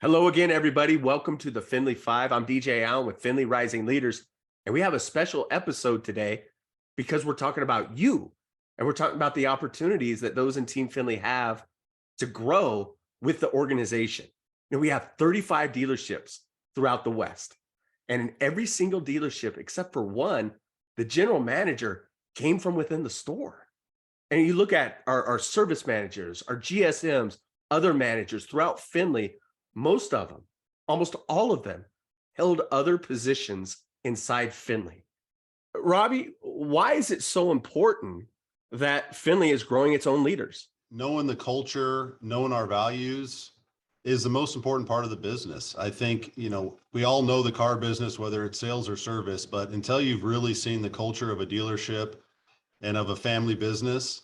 Hello again, everybody. Welcome to the Findlay Five. I'm DJ Allen with Findlay Rising Leaders, and we have a special episode today because we're talking about you, and we're talking about the opportunities that those in Team Findlay have to grow with the organization. And we have 35 dealerships throughout the West, and in every single dealership except for one, the general manager came from within the store. And you look at our service managers, our GSMs, other managers throughout Findlay. Most of them, almost all of them, held other positions inside Findlay. Robby, why is it so important that Findlay is growing its own leaders? Knowing the culture, knowing our values is the most important part of the business. I think, we all know the car business, whether it's sales or service, but until you've really seen the culture of a dealership and of a family business,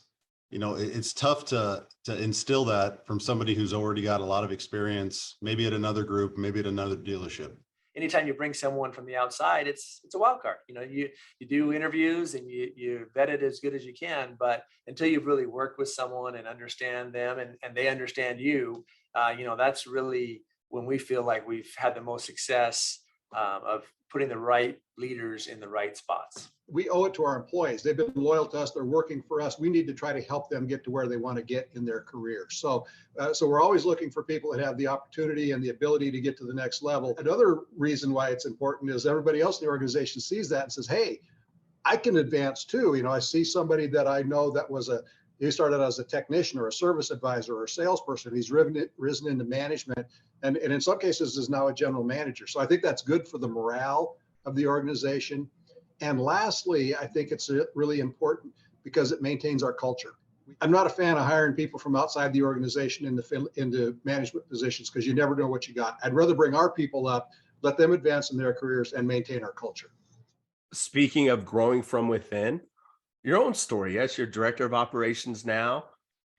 it's tough to instill that from somebody who's already got a lot of experience, maybe at another group, maybe at another dealership. Anytime you bring someone from the outside, it's a wild card. You do interviews and you vet it as good as you can, but until you've really worked with someone and understand them and they understand you, that's really when we feel like we've had the most success of putting the right leaders in the right spots. We owe it to our employees. They've been loyal to us. They're working for us. We need to try to help them get to where they want to get in their career. So we're always looking for people that have the opportunity and the ability to get to the next level. Another reason why it's important is everybody else in the organization sees that and says, hey, I can advance too. I see somebody that I know that he started as a technician or a service advisor or a salesperson. He's risen into management and in some cases is now a general manager. So I think that's good for the morale of the organization. And lastly, I think it's really important because it maintains our culture. I'm not a fan of hiring people from outside the organization into management positions because you never know what you got. I'd rather bring our people up, let them advance in their careers and maintain our culture. Speaking of growing from within, your own story. Yes, you're director of operations now,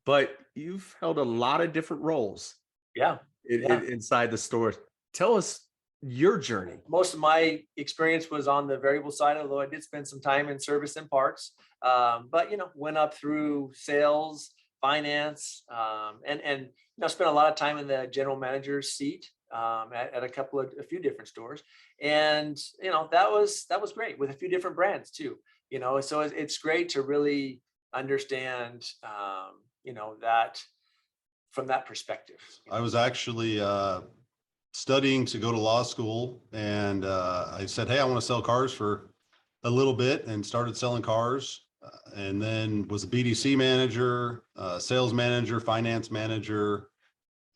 but you've held a lot of different roles. Yeah. Inside the stores. Tell us your journey. Most of my experience was on the variable side, although I did spend some time in service and parts. But went up through sales, finance, and spent a lot of time in the general manager's seat at a few different stores, and that was great with a few different brands too. So it's great to really understand that from that perspective. I was actually studying to go to law school, and I said, hey, I want to sell cars for a little bit, and started selling cars, and then was a BDC manager, sales manager, finance manager,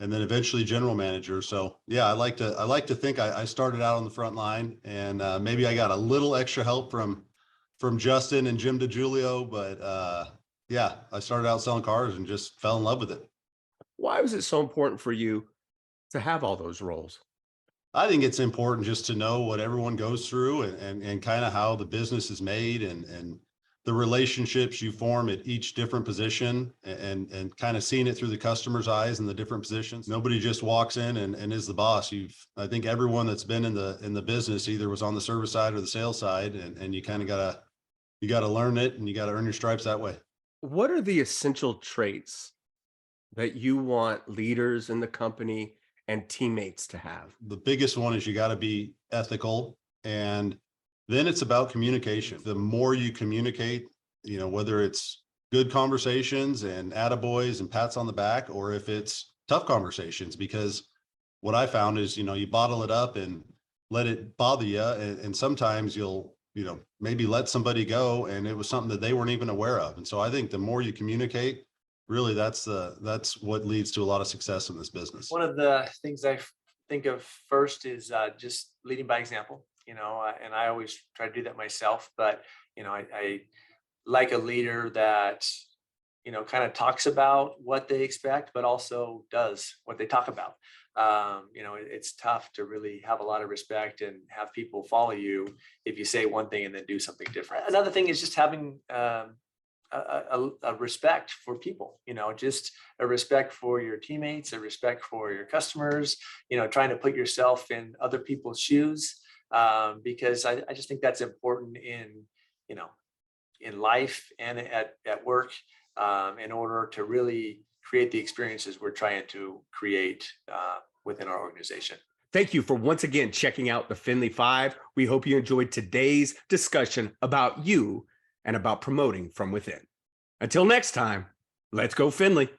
and then eventually general manager. So yeah, I like to think I started out on the front line, and maybe I got a little extra help from Justin and Jim DeGiulio, but yeah, I started out selling cars and just fell in love with it. Why was it so important for you to have all those roles? I think it's important just to know what everyone goes through and kind of how the business is made and the relationships you form at each different position and kind of seeing it through the customer's eyes in the different positions. Nobody just walks in and is the boss. I think everyone that's been in the business either was on the service side or the sales side, and you kind of gotta learn it, and you gotta earn your stripes that way. What are the essential traits that you want leaders in the company and teammates to have? The biggest one is you got to be ethical, and then it's about communication. The more you communicate, whether it's good conversations and attaboys and pats on the back, or if it's tough conversations, because what I found is, you bottle it up and let it bother you. And sometimes you'll, maybe let somebody go and it was something that they weren't even aware of. And so I think the more you communicate, really that's what leads to a lot of success in this business. One of the things I think of first is just leading by example, and I always try to do that myself, but I like a leader that kind of talks about what they expect but also does what they talk about. It's tough to really have a lot of respect and have people follow you if you say one thing and then do something different. Another thing is just having a respect for people, just a respect for your teammates, a respect for your customers, trying to put yourself in other people's shoes, because I just think that's important in life and at work, in order to really create the experiences we're trying to create within our organization. Thank you for once again checking out the Findlay 5. We hope you enjoyed today's discussion about you and about promoting from within. Until next time, let's go Findlay.